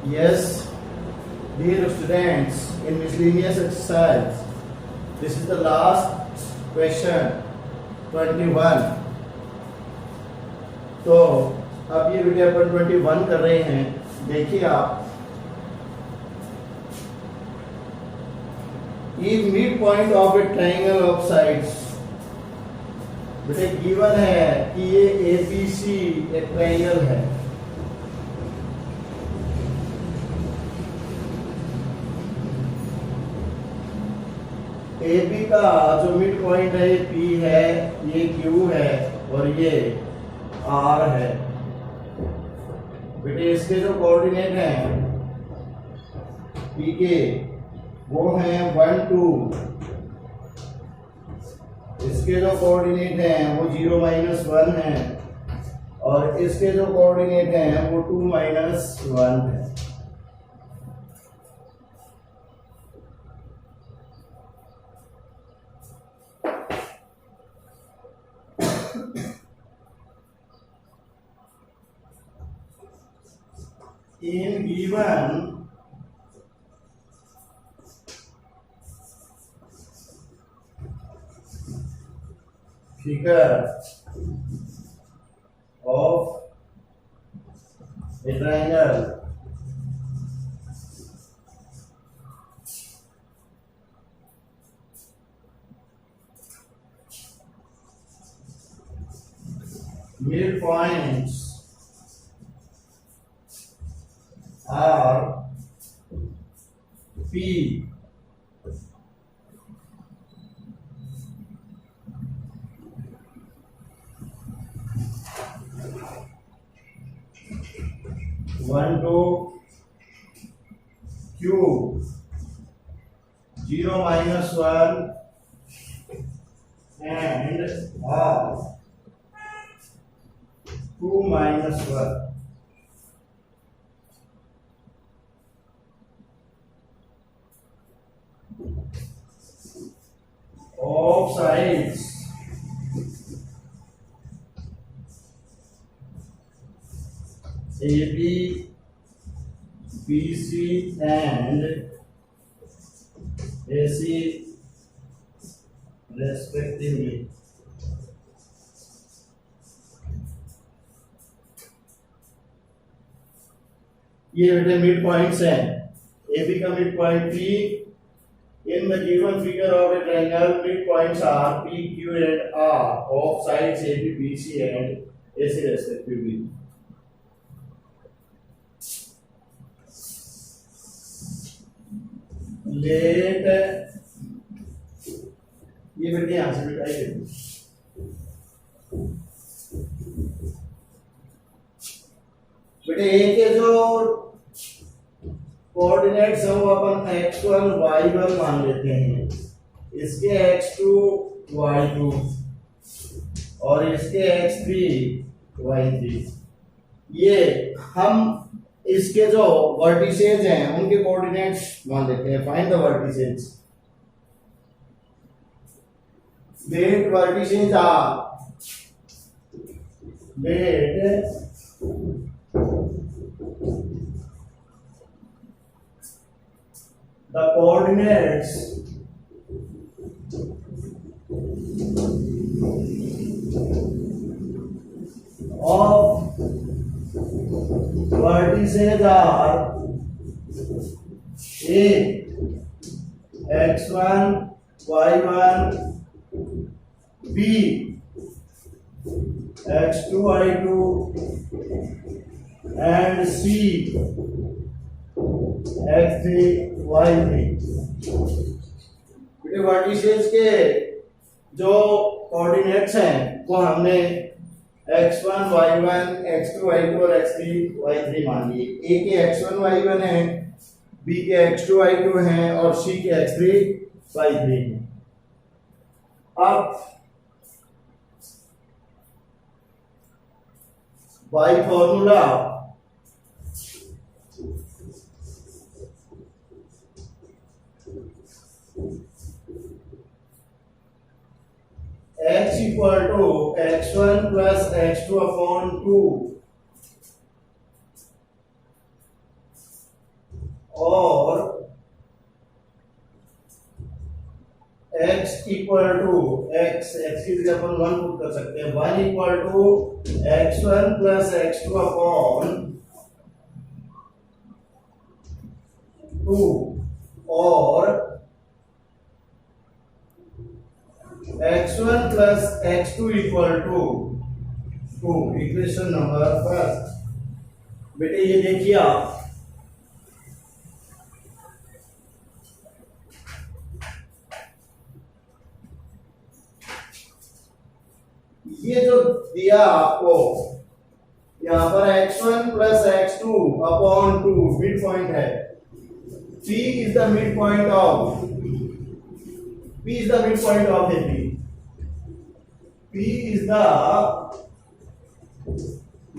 Yes, dear students, in miscellaneous exercise, this is the last question, 21. तो अब ये video अपन 21 कर रहे हैं. देखिए आप, if midpoint of a triangle of sides, बेटे गिवन है कि ये ABC एक ट्रायंगल है. AB का जो मिड पॉइंट है ये P है, ये Q है और ये R है. बेटे इसके जो कोऑर्डिनेट हैं P के वो हैं 1 2. इसके जो कोऑर्डिनेट हैं वो 0 -1 है और इसके जो कोऑर्डिनेट हैं वो 2 -1 है. In given figure of a triangle, midpoints are P, one to Q, 0 -1 and R, 2 -1. Of sides AB, BC and AC respectively. ये बेटे मिड पॉइंट्स हैं. AB का mid point P. In the given figure of a triangle, midpoints are P, Q and R of sides AB, BC and AC respectively. Let ये बेटे यहाँ से मिटाइए. बेटे A के जो कोऑर्डिनेट्स है वो अपन x1 y1 मान लेते हैं. इसके x2 y2 और इसके x3 y3. ये हम इसके जो वर्टिसेज हैं उनके कोऑर्डिनेट्स मान लेते हैं. Find the vertices. Let vertices are, let the coordinates of vertices are A, x1 y1, B, x2 y2 and C, x3 y3. Vertices के जो कोऑर्डिनेट्स हैं वो हमने x1 y1 x2 y2 और x3 y3 मान लिए. A के x1 y1 है, B के x2 y2 हैं और C के x3 y3 हैं. अब by formula x equal to x1 plus x2 upon 2 x equal to x की जगह अपन 1 पुट कर सकते हैं, 1 equal to x1 plus x2 upon 2 और x1 plus x2 equal to 2। Equation number first. बेटे ये देखिए आप, ये जो दिया आपको यहां पर x1 plus x2 upon 2 mid point है। P is the midpoint of P is the midpoint of AP. P is the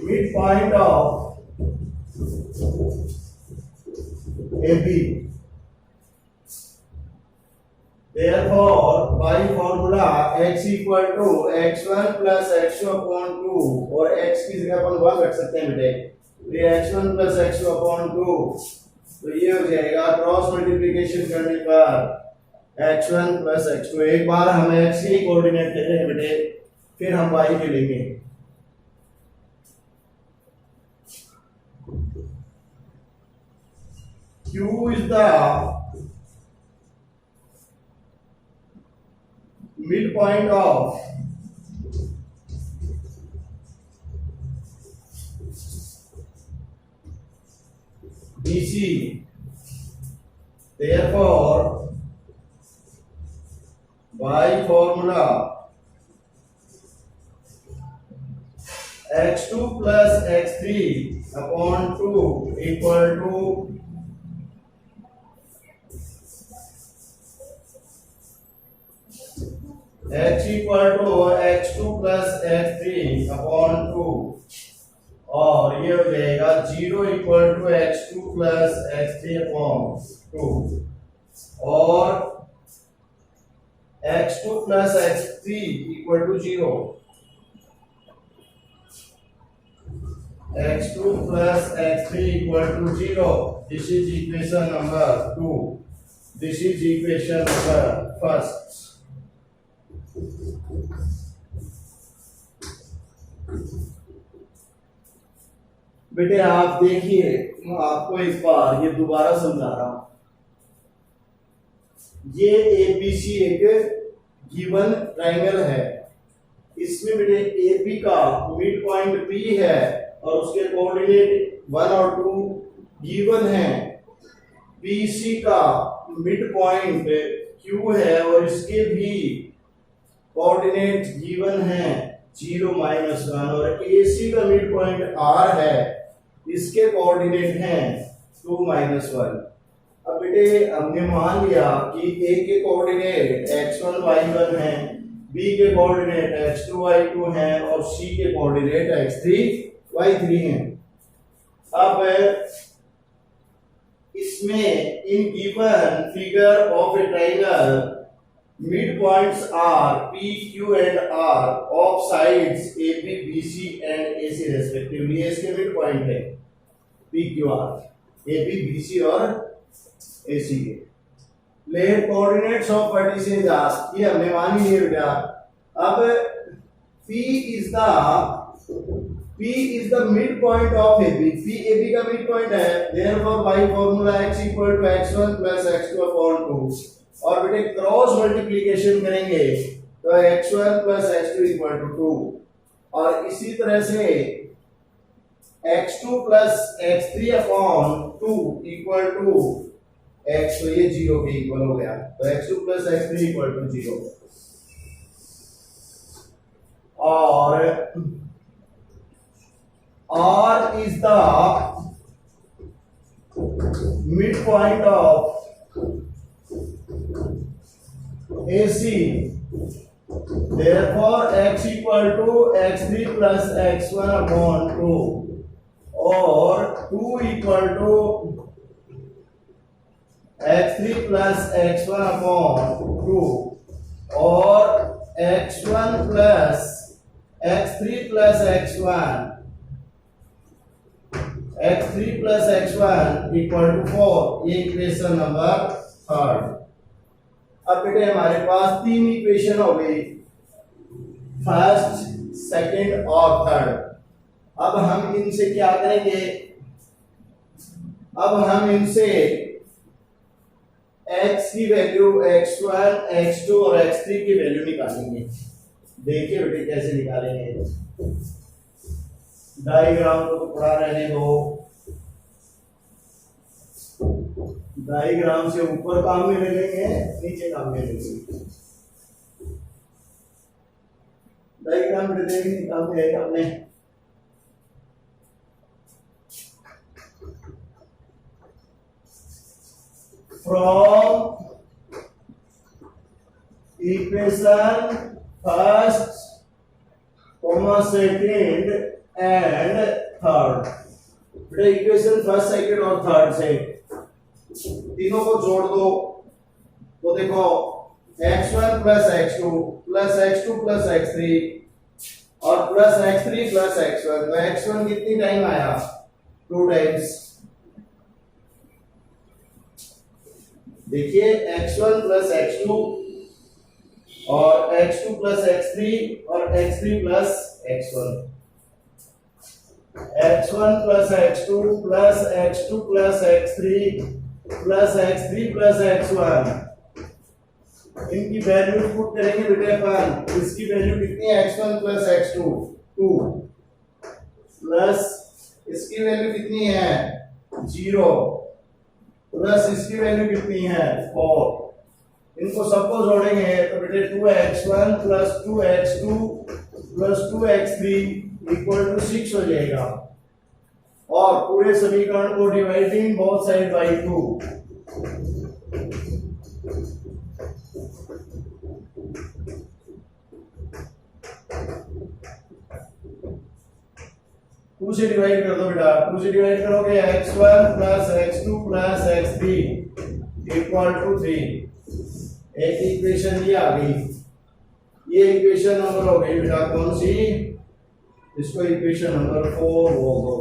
midpoint of AP. Therefore, by formula x equal to x1 plus x2 upon 2 और x की जगह अपन 1 रख सकते हैं बेटे, तो ये x1 plus x2 upon 2, तो ये हो जाएगा क्रॉस मल्टीप्लिकेशन करने पर x1 plus x2। एक बार हम x के कोऑर्डिनेट ले लेंगे बेटे, फिर हम y के लेंगे। Q is the midpoint of BC. Therefore, by formula x2 plus x3 upon 2 equal to x equal to x2 plus x3 upon 2 और ये हो जाएगा 0 equal to x2 plus x3 upon 2 और x2 plus x3 equal to 0। x2 plus x3 equal to 0. This is equation number 2. This is equation number first. बेटे आप देखिए, मैं आपको इस बार ये दोबारा समझा रहा हूं। ये एबीसी एक गिवन ट्रायंगल है। इसमें बेटे एबी का मिड पॉइंट पी है और उसके कोऑर्डिनेट 1 और 2 गिवन है। बीसी का मिड पॉइंट क्यू है और इसके भी कोऑर्डिनेट गिवन है 0 -1 और एसी का मिड पॉइंट आर है, इसके कोऑर्डिनेट हैं 2 -1। अब बेटे हमने मान लिया कि ए के कोऑर्डिनेट x1 y1 हैं, बी के कोऑर्डिनेट x2 y2 हैं और सी के कोऑर्डिनेट x3 y3 हैं। अब इसमें in given figure of a triangle mid points are P, Q and R of sides AB, BC and AC respectively। ये इसके मिड पॉइंट है P, Q, R, AB, BC और AC के। Let coordinates of vertices are, ये हमने मान लिए बेटा। अब P is the midpoint of AB। P AB का मिड पॉइंट है, therefore by formula x equal to x1 plus x2 upon 2 और बेटे क्रॉस मल्टीप्लिकेशन करेंगे तो x1 plus x2 equal to 2 और इसी तरह से x2 plus x3 upon 2 equal to x, तो ये 0 के इक्वल हो गया, तो x2 plus x3 equal to 0 और R is the midpoint of AC, therefore x equal to x3 plus x1 upon 2 और 2 equal to x3 plus x1 upon 2 और x1 plus x3 plus x1 equal to 4। ये equation number 3। अब बेटे हमारे पास तीन equation हो गई, फर्स्ट, सेकंड और थर्ड। अब हम इनसे क्या करेंगे, अब हम इनसे x की वैल्यू x1, x2 और x3 की वैल्यू निकालेंगे। देखिए बेटे कैसे निकालेंगे, डायग्राम को पढ़ा रहने दो, डायग्राम से ऊपर काम में ले लेंगे, नीचे काम में ले लेंगे। डायग्राम में देखिए काम में है आपने, from equation first, second and third. बेटा इक्वेशन फर्स्ट, सेकेंड और थर्ड से तीनों को जोड़ दो, तो देखो x1 plus x2 plus x2 plus x3 और प्लस x3 प्लस x1। तो x1 कितनी टाइम आया, 2 टाइम्स। देखिए x1 प्लस x2 और x2 प्लस x3 और x3 plus x1, x1 plus x2 plus x2 plus x3 plus x3 plus x1, इनकी value put करेंगे बेटे अपन। इसकी वैल्यू कितनी है, x1 प्लस x2 2 प्लस इसकी वैल्यू कितनी है 0 प्लस इसकी वैल्यू कितनी है 4। इनको सबको जोड़ेंगे तो बेटे 2x1 plus 2x2 plus 2x3 equal to 6 हो जाएगा। और पूरे समीकरण को dividing both side by 2, two से डिवाइड कर दो बेटा, 2 से डिवाइड करोगे x1 plus x2 plus x3 equal to 3। एक इक्वेशन ये आ गई, ये इक्वेशन नंबर हो गई बेटा कौन सी, इसको इक्वेशन नंबर 4 बोल दो।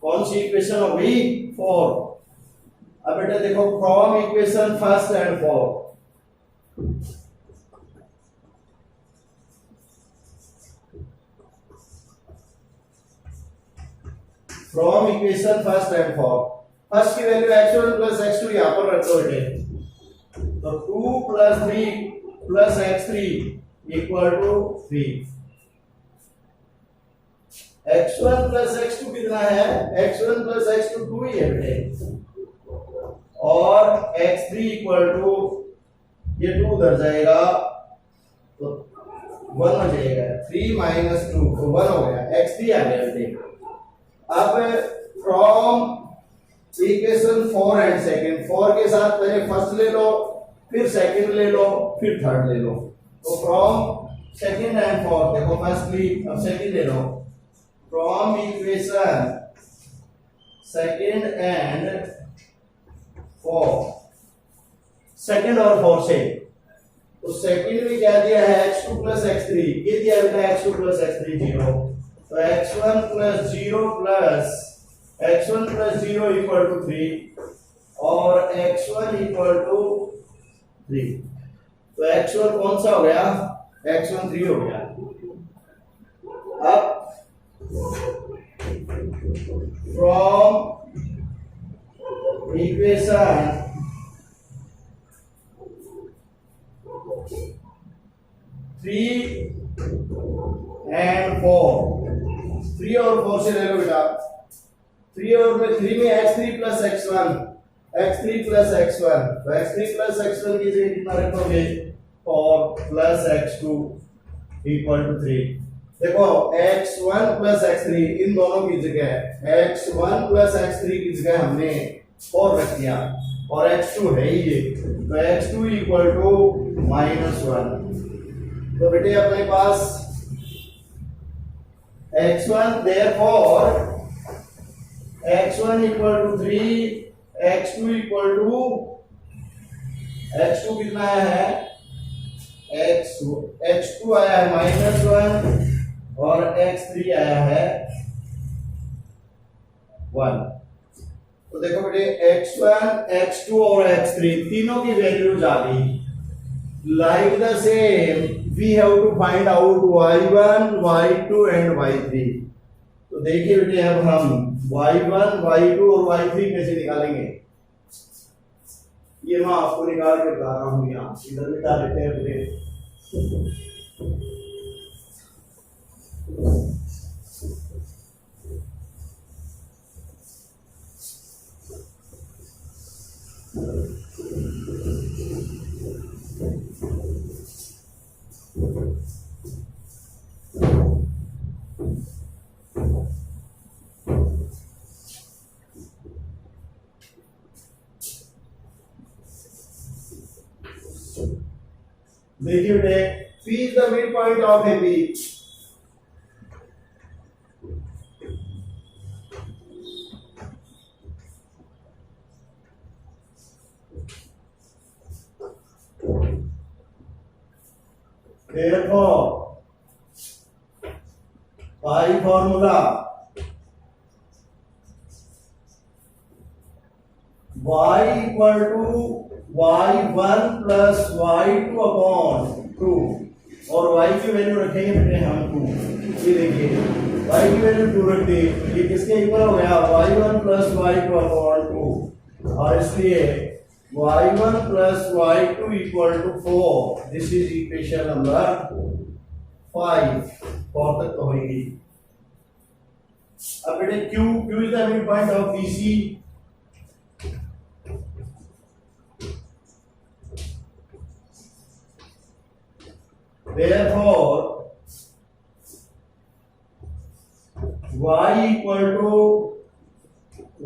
कौन सी इक्वेशन हो गई, 4। अब बेटा देखो from equation first and 4, from equation first and 4, first की वैल्यू x1 प्लस x2 यहां पर रख दो बेटे, तो 2 plus 3 plus x3 equal to 3। x1 plus x2 कितना है, x1 प्लस x2 2 ही है बेटे, और x3 इक्वल टू ये 2 उधर जाएगा तो 1 हो जाएगा, 3 माइनस 2 तो 1 हो गया, x3 आ गया बेटे। अब फ्रॉम इक्वेशन 4 एंड सेकंड, 4 के साथ पहले फर्स्ट ले लो, फिर सेकंड ले लो, फिर थर्ड ले लो। तो फ्रॉम सेकंड एंड 4, देखो फर्स्टली अब सेकंड ले लो, from equation second and 4, second और 4 से, तो सेकंड में क्या दिया है x2 प्लस x3, ये दिया बेटा x2 प्लस x3 0, तो x1 plus 0 plus x1 plus 0 equal to 3 और x1 इक्वल टू 3। तो x1 कौन सा हो गया, x1 3 हो गया। अब फ्रॉम इक्वेशन थ्री एंड 4, 3 और 4 से ले लो बेटा, 3 और में 3 में x3 plus x1, x3 plus x1, तो x3 प्लस x1 की जगह कितना रखोगे 4 प्लस x2 इक्वल टू 3। देखो x1 प्लस x3 इन दोनों की जगह x1 प्लस x3 की जगह हमने 4 रख दिया और x2 है ही ये, तो x2 इक्वल टू -1। तो बेटे अपने पास x1 therefore x1 equal to 3, x2 equal to, x2 कितना आया है x2 आया है -1 और x3 आया है 1। तो देखो बेटे x1 x2 और x3 तीनों की वैल्यूज आ गई। Like the same we have to find out y1 y2 and y3। तो देखिए बेटे अब हम y1 y2 और y3 कैसे निकालेंगे, ये मैं आपको निकाल के बता रहा हूं। यहाँ इधर मिटा लेते हैं बेटे। देखिए बेटे P is the midpoint of AB। Therefore, by formula y equal to y1 plus y2 upon 2 और y की वैल्यू रखेंगे बेटे हम 2। ये देखिए y की वैल्यू 2 रख दी, ये किसके इक्वल हो गया y1 plus y2 upon 2 और इसलिए y1 plus y2 equal to 4। This is equation number 5। 4 तक तो होगी। अब बेटे q is the mid point of BC। Therefore, y equal to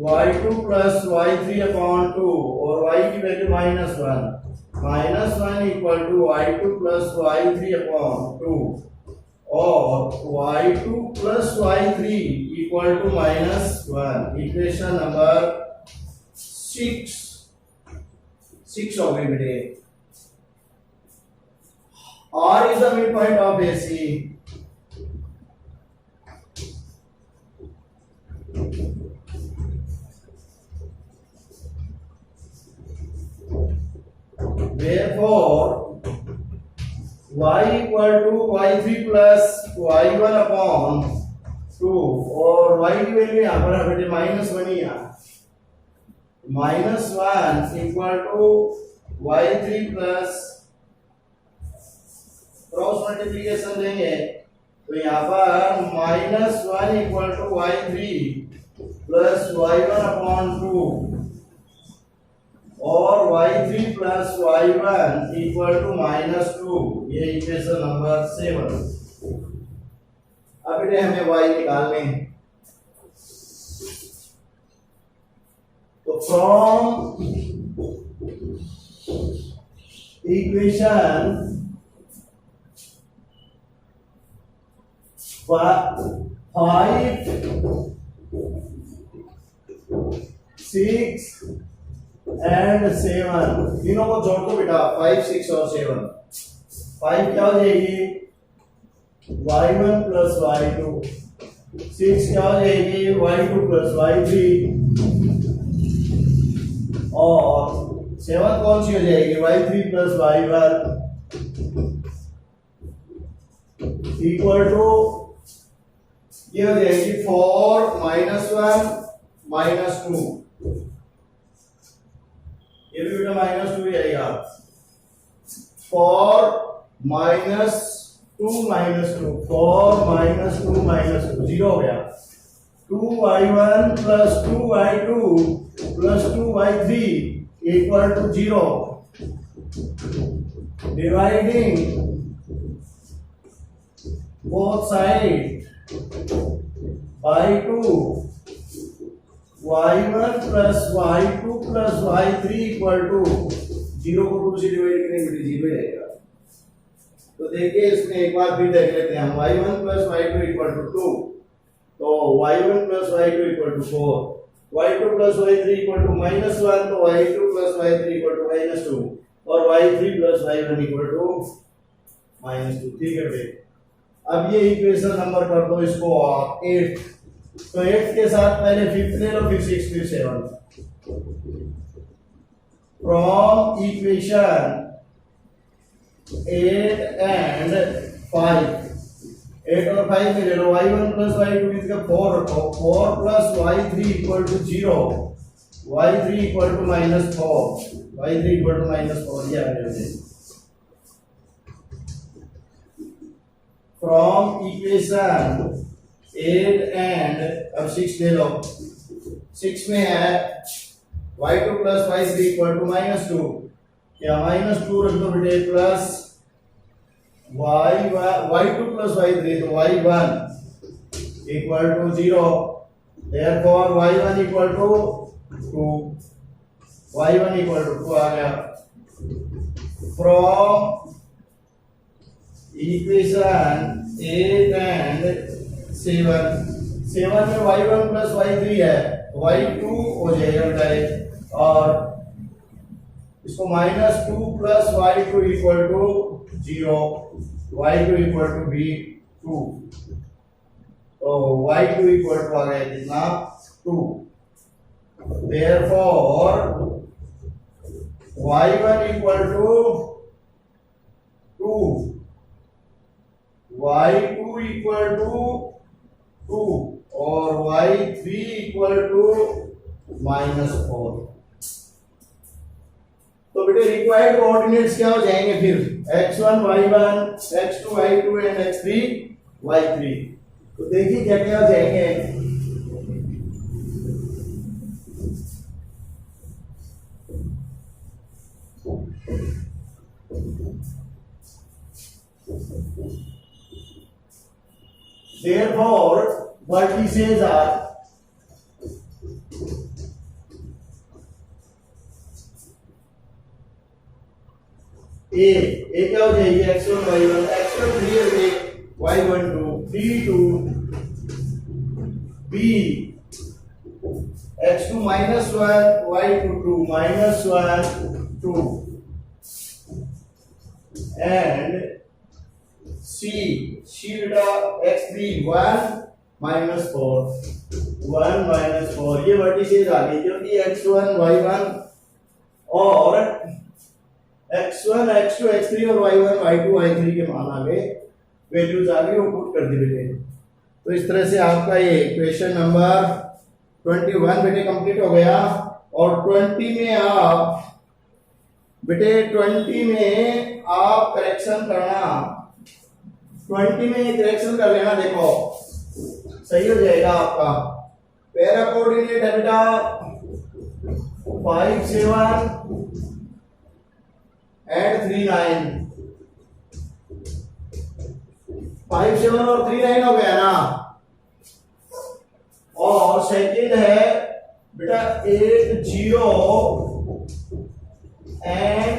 y2 plus y3 upon 2 और y की value -1 equal to y2 plus y3 upon 2 और y2 plus y3 equal to -1। Equation number 6 हो गई बेटे। R is the midpoint of AC। Therefore, y equal to y3 plus y1 upon 2 और y की value यहाँ पर है बेटे -1 ही है। -1 equal to y3 plus cross multiplication देंगे तो यहाँ पर -1 equal to y3 plus y1 upon 2 और y3 plus y1 equal to -2। ये इक्वेशन नंबर 7। अब बेटे हमें y निकालने हैं। तो फ्रॉम इक्वेशन 5 6 एंड 7 तीनों को जोड़ दो बेटा 5 6 और 7। 5 क्या हो जाएगी y1 plus y2। 6 क्या हो जाएगी y2 plus y3 और 7 कौन सी हो जाएगी y3 plus y1 equal to ये हो जाएगी 4 -1 -2। ये भी बेटा -2 ही आएगा। 4 -2 -2 4 -2 0 हो गया। 2y1 plus 2y2 plus 2y3 equal to 0। Dividing both sides by 2 y1 plus y2 plus y3 equal to 0 को 2 से डिवाइड करेंगे 0 आएगा। तो देखिए इसमें एक बार फिर देख लेते हैं हम y1 plus y2 equal to 2 तो y1 plus y2 equal to 4 y2 plus y3 equal to -1 तो y2 plus y3 equal to -2 और y3 plus y1 equal to -2। ठीक है बेटे अब ये इक्वेशन नंबर कर दो इसको 8। तो 8 के साथ पहले 5th ले लो, फिर 6, फिर 7। फ्रॉम इक्वेशन 8 एंड 5, 8 और 5 में ले लो, y1 प्लस y2 इसका 4 रखो, 4 plus y3 equal to 0, y3 equal to -4, y3 equal to -4, ये आ गया। फ्रॉम इक्वेशन 8 एंड अब 6 ले लो, 6 में है y2 plus y3 equal to -2, या -2 रख दो बेटे, प्लस y2 प्लस y3 तो y1 equal to 0, therefore y1 equal to 2, y1 equal to 2 आ गया। फ्रॉम इक्वेशन 8 एंड 7 में y1 प्लस y3 है, y2 हो जाएगा डायरेक्ट, और इसको -2 plus y2 equal to 0, y2 equal to भी 2, तो y2 इक्वल टू आ गया कितना, 2। Therefore y1 equal to 2, y2 equal to 2 और y3 इक्वल टू -4। तो बेटे रिक्वायर्ड कोऑर्डिनेट्स क्या हो जाएंगे फिर, x1 y1, x2 y2 and x3 y3। तो देखिए क्या क्या हो जाएंगे। Therefore, vertices are A क्या हो जाएगी, x1 y1, x1 3 y1 2, 3 2, B x2 -1 y2 2 -1 2, and C beta x3 1 -4 1 -4, ये वर्टिसेस आ गई, क्योंकि x1 y1 और x1 x2 x3 और y1 y2 y3 के मान आ गए, वैल्यूज आ गई, वो पुट कर दी बेटे। तो इस तरह से आपका ये इक्वेशन नंबर 21 बेटे कंप्लीट हो गया। और 20 में आप बेटे 20 में आप करेक्शन करना, 20 में करेक्शन कर लेना, देखो सही हो जाएगा आपका। पैरा कोऑर्डिनेट है बेटा 5 7 एंड 3 9, 5 7 और 3 9 हो गया ना। और सेकंड है बेटा 8 0 एंड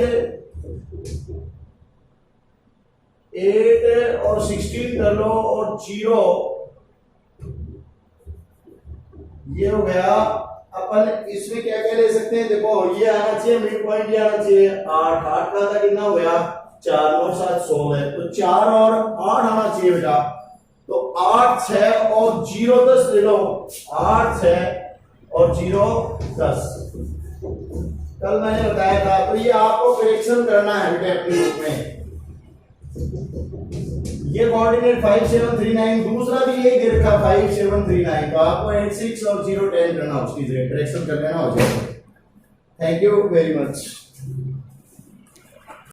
8 और 16 कर लो और 0, ये हो गया। अपन इसमें क्या क्या ले सकते हैं, देखो ये आना चाहिए, मिड पॉइंट ये आना चाहिए 8 8 का था, कितना हो गया 4 और 7 16 है, तो 4 और 8 आना चाहिए बेटा। तो 8 6 और 0 10 ले लो, 8 6 और 0 10, कल मैंने बताया था। तो ये आपको करेक्शन करना है बेटा अपने बुक में। ये कोऑर्डिनेट 5 7 3 9, दूसरा भी यही दे रखा 5 7 3 9, तो आपको 8 6 और 0 10 करना, उसकी करेक्शन कर लेना हो जाएगा। Thank you very much.